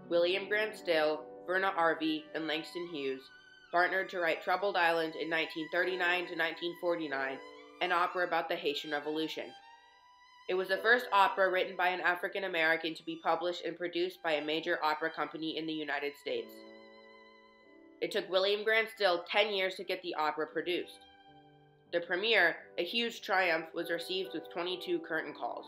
William Grant Still, Verna Arvey, and Langston Hughes partnered to write Troubled Island in 1939 to 1949, an opera about the Haitian Revolution. It was the first opera written by an African American to be published and produced by a major opera company in the United States. It took William Grant Still 10 years to get the opera produced. The premiere, a huge triumph, was received with 22 curtain calls.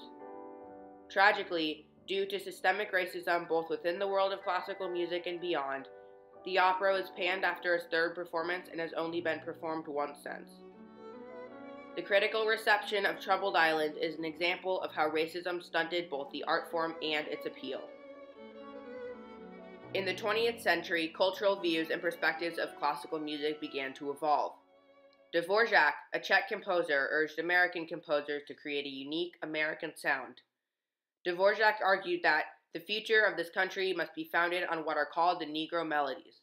Tragically, due to systemic racism both within the world of classical music and beyond, the opera was panned after its third performance and has only been performed once since. The critical reception of Troubled Island is an example of how racism stunted both the art form and its appeal. In the 20th century, cultural views and perspectives of classical music began to evolve. Dvorak, a Czech composer, urged American composers to create a unique American sound. Dvorak argued that the future of this country must be founded on what are called the Negro melodies.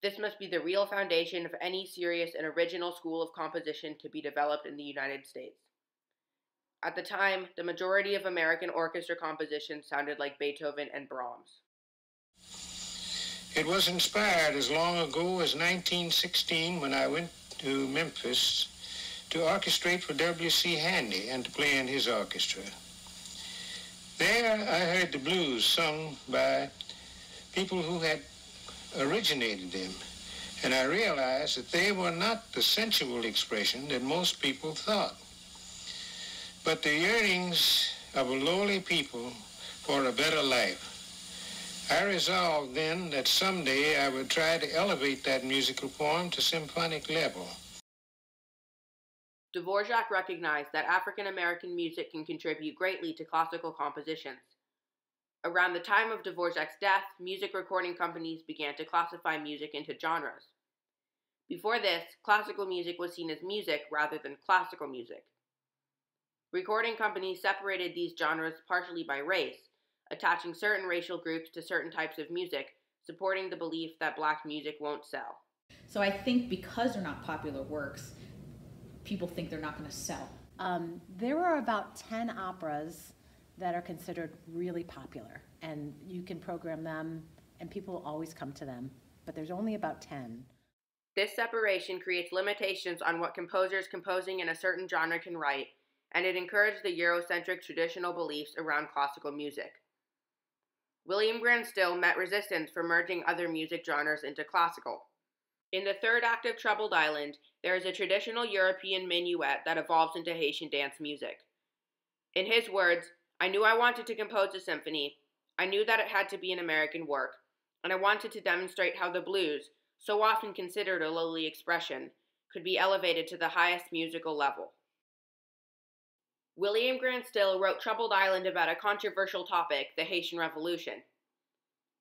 This must be the real foundation of any serious and original school of composition to be developed in the United States. At the time, the majority of American orchestra compositions sounded like Beethoven and Brahms. It was inspired as long ago as 1916 when I went to Memphis to orchestrate for W.C. Handy and to play in his orchestra. There I heard the blues sung by people who had originated them, and I realized that they were not the sensual expression that most people thought, but the yearnings of a lowly people for a better life. I resolved then that someday I would try to elevate that musical form to symphonic level. Dvorak recognized that African American music can contribute greatly to classical compositions. Around the time of Dvorak's death, music recording companies began to classify music into genres. Before this, classical music was seen as music rather than classical music. Recording companies separated these genres partially by race, attaching certain racial groups to certain types of music, supporting the belief that black music won't sell. So I think because they're not popular works, people think they're not going to sell. There are about 10 operas that are considered really popular, and you can program them, and people always come to them, but there's only about 10. This separation creates limitations on what composers composing in a certain genre can write, and it encouraged the Eurocentric traditional beliefs around classical music. William Grant Still met resistance for merging other music genres into classical. In the third act of Troubled Island, there is a traditional European minuet that evolves into Haitian dance music. In his words, "I knew I wanted to compose a symphony. I knew that it had to be an American work, and I wanted to demonstrate how the blues, so often considered a lowly expression, could be elevated to the highest musical level." William Grant Still wrote Troubled Island about a controversial topic, the Haitian Revolution.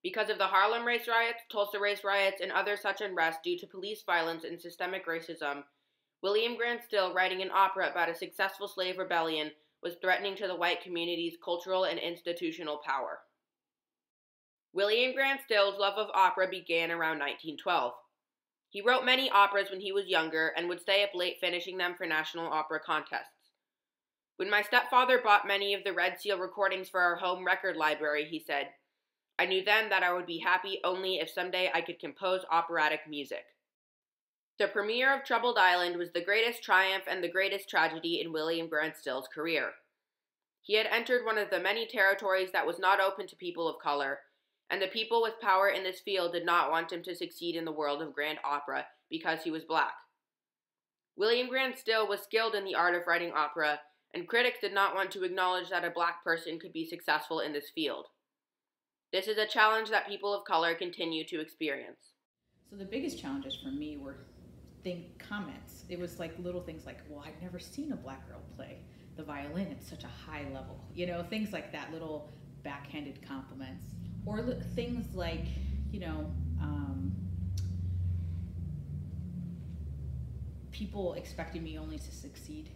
Because of the Harlem race riots, Tulsa race riots, and other such unrest due to police violence and systemic racism, William Grant Still, writing an opera about a successful slave rebellion, was threatening to the white community's cultural and institutional power. William Grant Still's love of opera began around 1912. He wrote many operas when he was younger and would stay up late finishing them for national opera contests. When my stepfather bought many of the Red Seal recordings for our home record library, he said, "I knew then that I would be happy only if someday I could compose operatic music." The premiere of Troubled Island was the greatest triumph and the greatest tragedy in William Grant Still's career. He had entered one of the many territories that was not open to people of color, and the people with power in this field did not want him to succeed in the world of grand opera because he was black. William Grant Still was skilled in the art of writing opera, and critics did not want to acknowledge that a black person could be successful in this field. This is a challenge that people of color continue to experience. So the biggest challenges for me were comments. It was like little things like, well, I've never seen a black girl play the violin at such a high level. You know, things like that, little backhanded compliments. Or things like, people expecting me only to succeed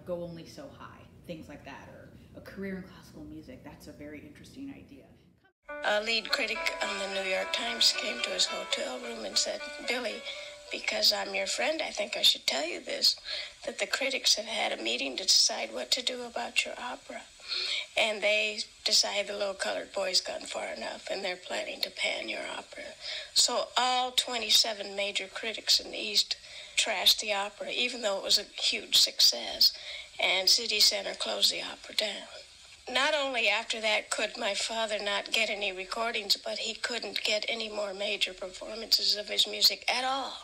go only so high. Things like that. Or a career in classical music. That's a very interesting idea. A lead critic on the New York Times came to his hotel room and said, "Billy, because I'm your friend, I think I should tell you this, that the critics have had a meeting to decide what to do about your opera. And they decide the little colored boy's gone far enough, and they're planning to pan your opera. So all 27 major critics in the East trashed the opera, even though it was a huge success, and City Center closed the opera down. Not only after that could my father not get any recordings, but he couldn't get any more major performances of his music at all.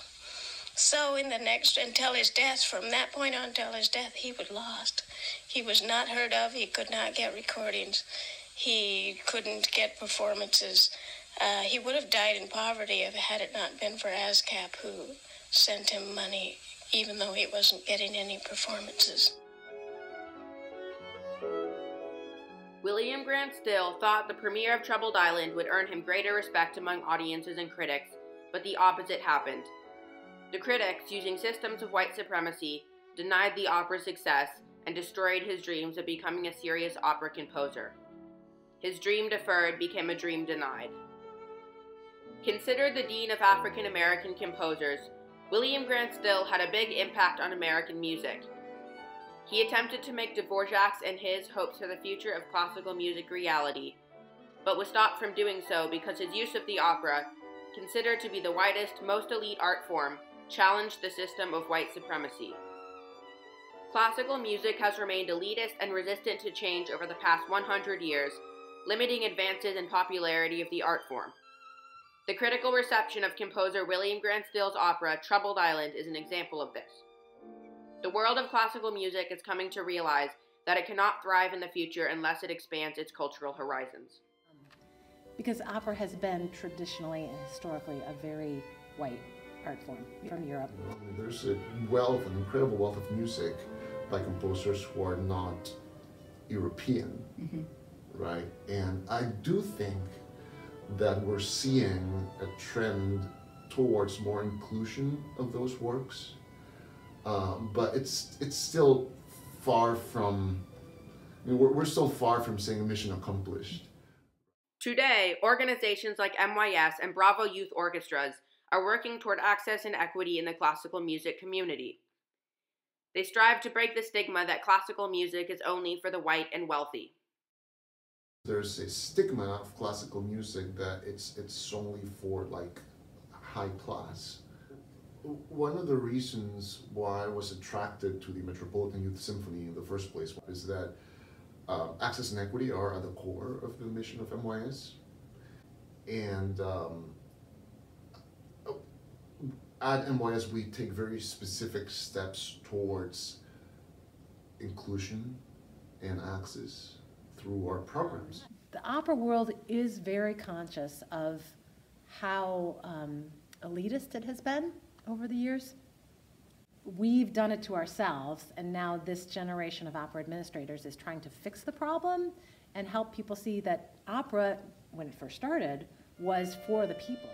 So until his death, from that point on till his death, he was lost. He was not heard of. He could not get recordings. He couldn't get performances. He would have died in poverty had it not been for ASCAP, who sent him money, even though he wasn't getting any performances. William Grant Still thought the premiere of Troubled Island would earn him greater respect among audiences and critics, but the opposite happened. The critics, using systems of white supremacy, denied the opera's success and destroyed his dreams of becoming a serious opera composer. His dream deferred became a dream denied. Considered the dean of African American composers, William Grant Still had a big impact on American music. He attempted to make Dvorak's and his hopes for the future of classical music reality, but was stopped from doing so because his use of the opera, considered to be the whitest, most elite art form, challenged the system of white supremacy. Classical music has remained elitist and resistant to change over the past 100 years, limiting advances in popularity of the art form. The critical reception of composer William Grant Still's opera, Troubled Island, is an example of this. The world of classical music is coming to realize that it cannot thrive in the future unless it expands its cultural horizons. Because opera has been traditionally and historically a very white art form from Europe. There's an incredible wealth of music by composers who are not European, right? And I do think that we're seeing a trend towards more inclusion of those works. But it's still far from, we're still far from saying mission accomplished. Today, organizations like MYS and Bravo Youth Orchestras are working toward access and equity in the classical music community. They strive to break the stigma that classical music is only for the white and wealthy. There's a stigma of classical music that it's only for like high class. One of the reasons why I was attracted to the Metropolitan Youth Symphony in the first place is that access and equity are at the core of the mission of MYS. And at MYS, we take very specific steps towards inclusion and access through our programs. The opera world is very conscious of how elitist it has been over the years. We've done it to ourselves, and now this generation of opera administrators is trying to fix the problem and help people see that opera, when it first started, was for the people.